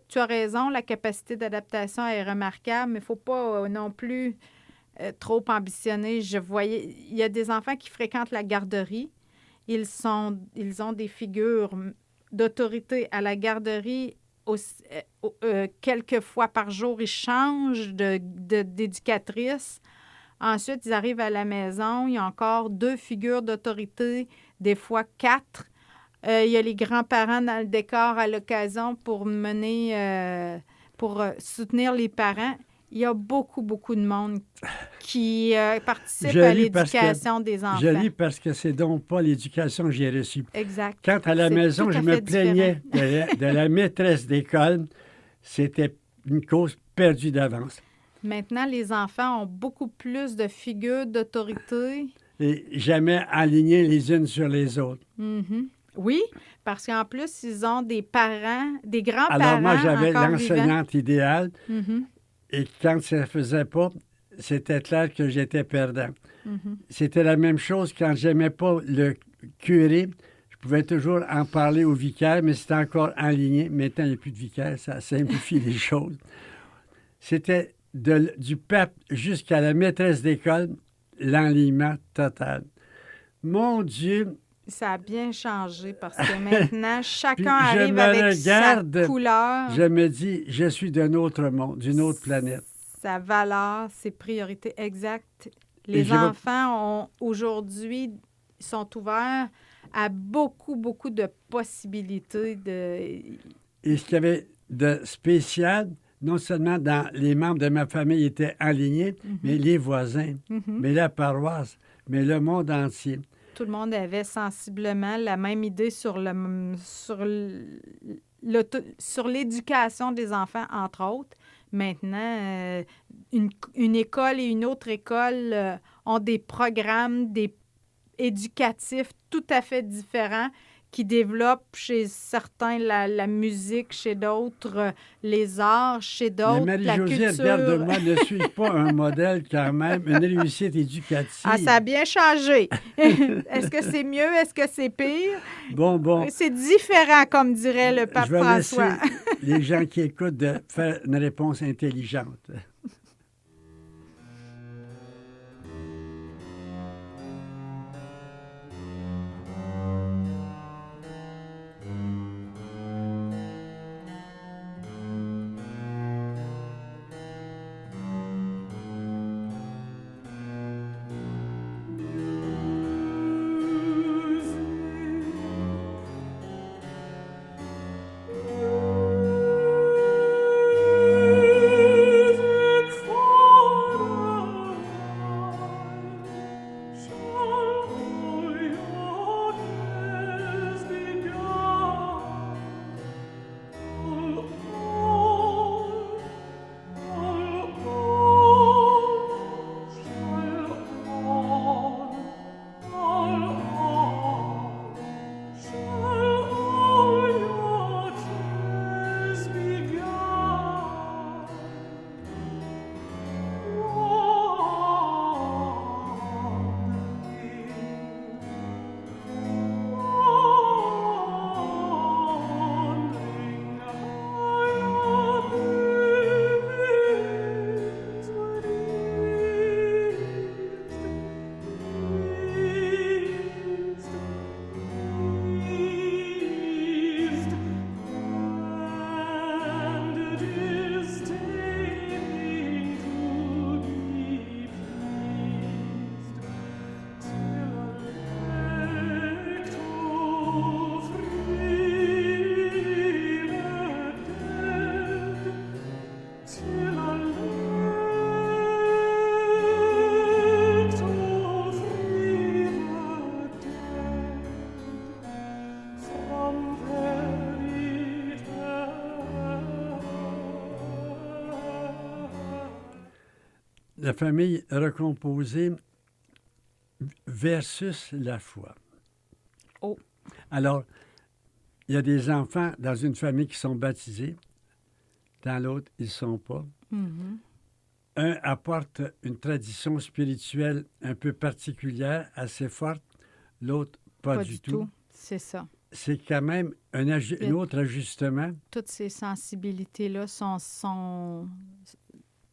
Tu as raison, la capacité d'adaptation est remarquable, mais il ne faut pas non plus trop ambitionner. Il y a des enfants qui fréquentent la garderie. Ils ont des figures d'autorité à la garderie. Quelques fois par jour, ils changent d'éducatrice. Ensuite, ils arrivent à la maison, il y a encore 2 figures d'autorité, des fois 4. Il y a les grands-parents dans le décor à l'occasion pour soutenir les parents. Il y a beaucoup, beaucoup de monde qui participe à l'éducation des enfants. Je lis parce que c'est donc pas l'éducation que j'ai reçue. Exact. Quand à la maison, je me plaignais de la maîtresse d'école, c'était une cause perdue d'avance. Maintenant, les enfants ont beaucoup plus de figures d'autorité. Et jamais alignées les unes sur les autres. Mm-hmm. Oui, parce qu'en plus, ils ont des parents, des grands-parents. Alors moi, j'avais encore l'enseignante vivants. idéale. Mm-hmm. Et quand ça ne faisait pas, c'était clair que j'étais perdant. Mm-hmm. C'était la même chose quand j'aimais pas le curé. Je pouvais toujours en parler au vicaire, mais c'était encore aligné. Maintenant, il n'y a plus de vicaire, ça simplifie les choses. C'était du pape jusqu'à la maîtresse d'école, l'enlignement total. Mon Dieu! Ça a bien changé parce que maintenant, chacun arrive avec sa couleur. Je me dis, je suis d'un autre monde, d'une autre planète. Sa valeur, ses priorités exactes. Les enfants aujourd'hui sont ouverts à beaucoup, beaucoup de possibilités. Et ce qu'il y avait de spécial, non seulement dans les membres de ma famille étaient alignés, mais les voisins, mais la paroisse, mais le monde entier. Tout le monde avait sensiblement la même idée sur l'éducation des enfants, entre autres. Maintenant, une école et une autre école ont des programmes éducatifs tout à fait différents qui développent chez certains la musique, chez d'autres les arts, chez d'autres la culture. Marie-Josée, regarde-moi, ne suis pas un modèle quand même, une réussite éducative. Ah, ça a bien changé. Est-ce que c'est mieux? Est-ce que c'est pire? Bon. C'est différent, comme dirait le pape François. Je vais laisser les gens qui écoutent de faire une réponse intelligente. la famille recomposée versus la foi. Oh. Alors, il y a des enfants dans une famille qui sont baptisés, dans l'autre, ils ne sont pas. Mm-hmm. Un apporte une tradition spirituelle un peu particulière, assez forte, l'autre pas du tout. C'est ça. C'est quand même un autre ajustement. Toutes ces sensibilités-là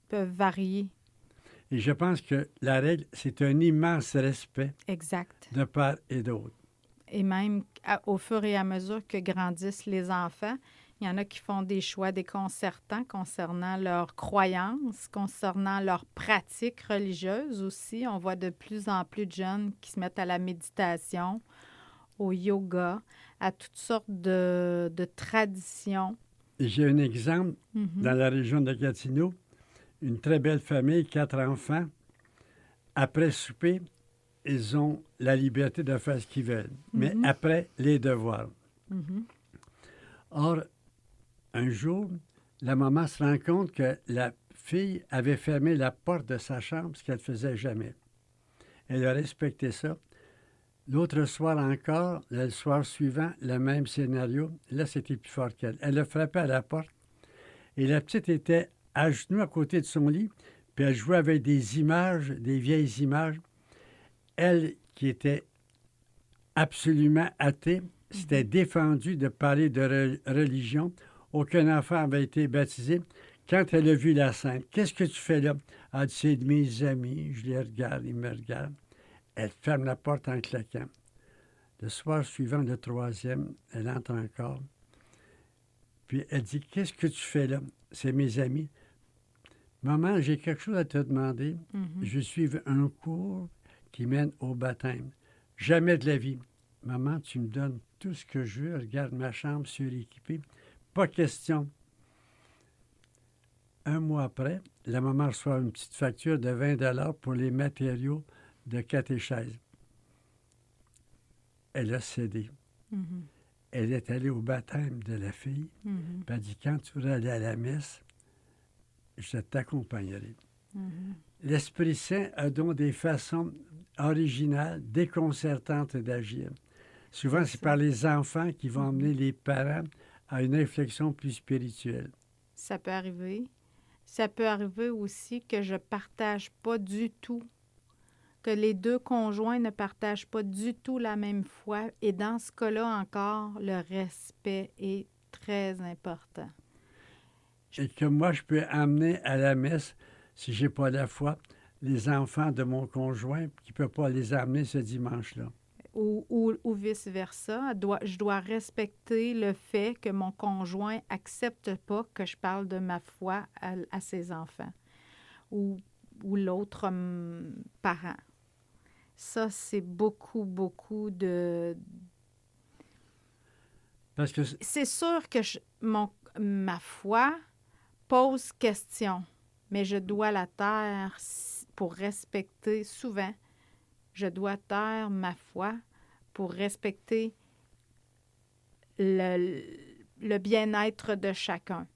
peuvent varier. Et je pense que la règle, c'est un immense respect exact. De part et d'autre. Et même au fur et à mesure que grandissent les enfants, il y en a qui font des choix déconcertants concernant leurs croyances, concernant leurs pratiques religieuses aussi. On voit de plus en plus de jeunes qui se mettent à la méditation, au yoga, à toutes sortes de traditions. Et j'ai un exemple dans la région de Gatineau, une très belle famille, 4 enfants. Après souper, ils ont la liberté de faire ce qu'ils veulent, mais après, les devoirs. Or, un jour, la maman se rend compte que la fille avait fermé la porte de sa chambre, ce qu'elle ne faisait jamais. Elle a respecté ça. L'autre soir encore, le soir suivant, le même scénario. Là, c'était plus fort qu'elle. Elle a frappé à la porte et la petite était à genoux à côté de son lit, puis elle jouait avec des images, des vieilles images. Elle, qui était absolument athée, s'était défendue de parler de religion. Aucun enfant avait été baptisé. Quand elle a vu la scène, « Qu'est-ce que tu fais là? » Elle dit, « C'est de mes amis, je les regarde, ils me regardent. » Elle ferme la porte en claquant. Le soir suivant, le 3e, elle entre encore. Puis elle dit, « Qu'est-ce que tu fais là? » « C'est mes amis. »« Maman, j'ai quelque chose à te demander. Je suis un cours qui mène au baptême. Jamais de la vie. Maman, tu me donnes tout ce que je veux. Regarde ma chambre suréquipée. Pas question. » Un mois après, la maman reçoit une petite facture de 20 $ pour les matériaux de catéchèse. Elle a cédé. Elle est allée au baptême de la fille. Puis elle dit, quand tu vas aller à la messe, je t'accompagnerai. L'Esprit Saint a donc des façons originales, déconcertantes d'agir. Souvent, c'est par les enfants qui vont emmener les parents à une réflexion plus spirituelle. Ça peut arriver. Ça peut arriver aussi que je ne partage pas du tout, que les deux conjoints ne partagent pas du tout la même foi. Et dans ce cas-là encore, le respect est très important. Et que moi, je peux amener à la messe, si je n'ai pas la foi, les enfants de mon conjoint qui ne peut pas les amener ce dimanche-là. Ou vice-versa. Je dois respecter le fait que mon conjoint n'accepte pas que je parle de ma foi à ses enfants ou l'autre parent. Ça, c'est beaucoup, beaucoup de... Parce que c'est sûr que ma foi pose question, mais je dois la taire pour respecter souvent. Je dois taire ma foi pour respecter le bien-être de chacun.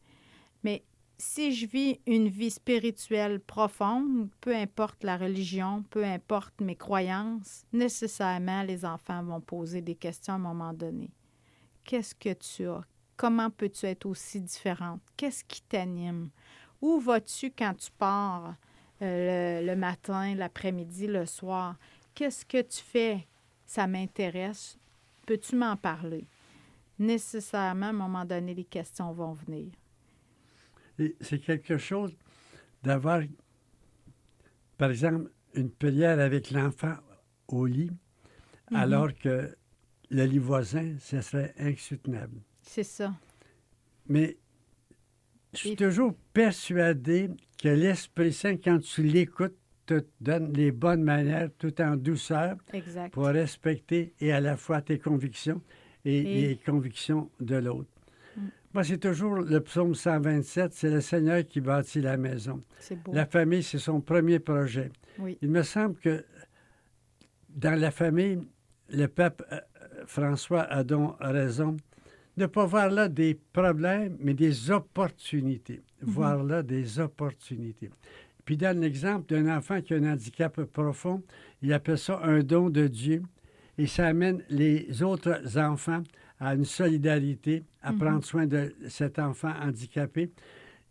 Mais si je vis une vie spirituelle profonde, peu importe la religion, peu importe mes croyances, nécessairement, les enfants vont poser des questions à un moment donné. Qu'est-ce que tu as? Comment peux-tu être aussi différente? Qu'est-ce qui t'anime? Où vas-tu quand tu pars le matin, l'après-midi, le soir? Qu'est-ce que tu fais? Ça m'intéresse. Peux-tu m'en parler? Nécessairement, à un moment donné, les questions vont venir. Et c'est quelque chose d'avoir, par exemple, une prière avec l'enfant au lit, alors que le lit voisin, ce serait insoutenable. C'est ça. Mais je suis toujours persuadé que l'Esprit Saint, quand tu l'écoutes, te donne les bonnes manières tout en douceur exact. Pour respecter et à la fois tes convictions et les convictions de l'autre. Moi, c'est toujours le psaume 127, c'est le Seigneur qui bâtit la maison. C'est beau. La famille, c'est son premier projet. Oui. Il me semble que dans la famille, le pape François a donc raison de ne pas voir là des problèmes, mais des opportunités. Voir là des opportunités. Puis dans l'exemple d'un enfant qui a un handicap profond, il appelle ça un don de Dieu. Et ça amène les autres enfants à une solidarité, à prendre soin de cet enfant handicapé.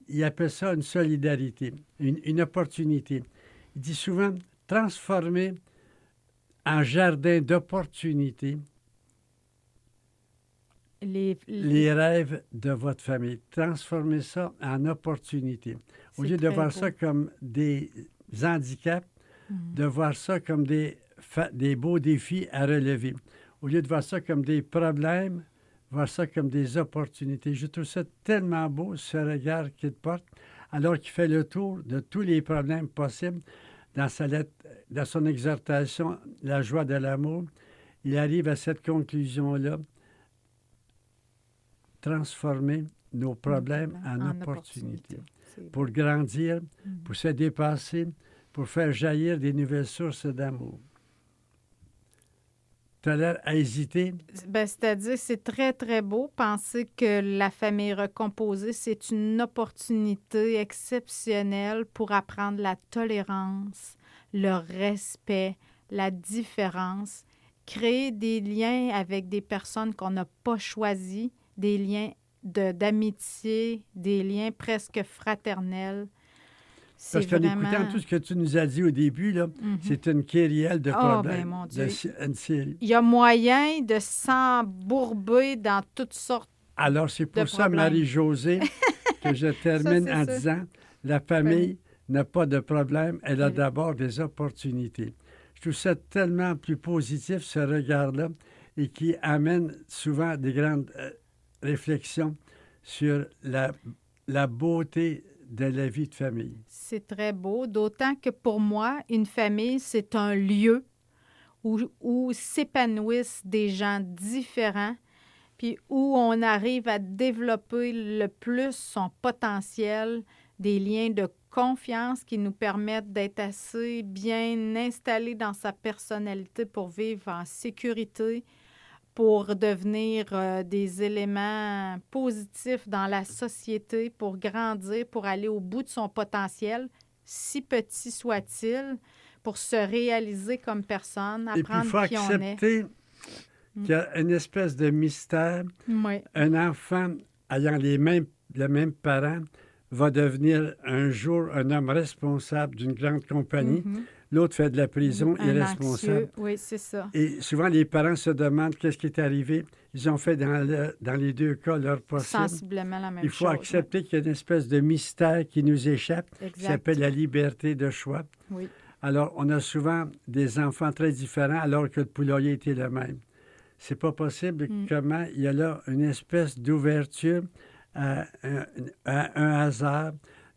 Il appelle ça une solidarité, une opportunité. Il dit souvent, transformer en jardin d'opportunités les rêves de votre famille. Transformez ça en opportunités. Au lieu de voir ça comme des handicaps, de voir ça comme des beaux défis à relever. Au lieu de voir ça comme des problèmes, voir ça comme des opportunités. Je trouve ça tellement beau, ce regard qu'il porte, alors qu'il fait le tour de tous les problèmes possibles dans sa lettre, dans son exhortation, La joie de l'amour. Il arrive à cette conclusion-là, transformer nos problèmes en opportunités. Pour grandir, pour se dépasser, pour faire jaillir des nouvelles sources d'amour. Tu as l'air à hésiter? Bien, c'est-à-dire, c'est très, très beau. Penser que la famille recomposée, c'est une opportunité exceptionnelle pour apprendre la tolérance, le respect, la différence, créer des liens avec des personnes qu'on n'a pas choisies, des liens d'amitié, des liens presque fraternels. Parce qu'en écoutant tout ce que tu nous as dit au début, là, c'est une kyrielle de problèmes. Ben mon Dieu. Une série. Il y a moyen de s'embourber dans toutes sortes Alors, c'est pour ça, problèmes. Marie-Josée, que je termine en disant, la famille n'a pas de problème, elle a d'abord des opportunités. Je trouve ça tellement plus positif, ce regard-là, et qui amène souvent des grandes réflexions sur la beauté de la vie de famille. C'est très beau, d'autant que pour moi, une famille, c'est un lieu où s'épanouissent des gens différents, puis où on arrive à développer le plus son potentiel, des liens de confiance qui nous permettent d'être assez bien installés dans sa personnalité pour vivre en sécurité, pour devenir des éléments positifs dans la société, pour grandir, pour aller au bout de son potentiel, si petit soit-il, pour se réaliser comme personne, apprendre qui on est. Et puis, il faut accepter qu'il y a une espèce de mystère. Oui. Un enfant ayant les mêmes parents va devenir un jour un homme responsable d'une grande compagnie. L'autre fait de la prison, irresponsable. Oui, c'est ça. Et souvent, les parents se demandent qu'est-ce qui est arrivé. Ils ont fait dans les deux cas leur possible. Sensiblement la même chose. Il faut accepter qu'il y a une espèce de mystère qui nous échappe, exact. Qui s'appelle la liberté de choix. Oui. Alors, on a souvent des enfants très différents alors que le poulailler était le même. C'est pas possible. Comment il y a là une espèce d'ouverture à un hasard,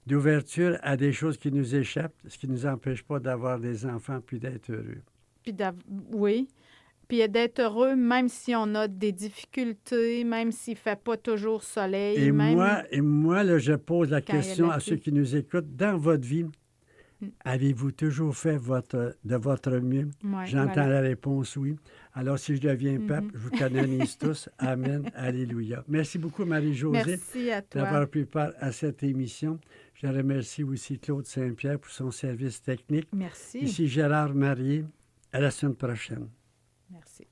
d'ouverture à des choses qui nous échappent, ce qui ne nous empêche pas d'avoir des enfants puis d'être heureux. Oui. Puis d'être heureux, même si on a des difficultés, même s'il ne fait pas toujours soleil. Et moi, là, je pose la question à ceux qui nous écoutent. Dans votre vie, avez-vous toujours fait de votre mieux? Ouais, J'entends la réponse oui. Alors, si je deviens pape, je vous canonise tous. Amen. Alléluia. Merci beaucoup, Marie-Josée, merci à toi. d'avoir pris part à cette émission. Je remercie aussi Claude Saint-Pierre pour son service technique. Merci. Ici Gérard Marié. À la semaine prochaine. Merci.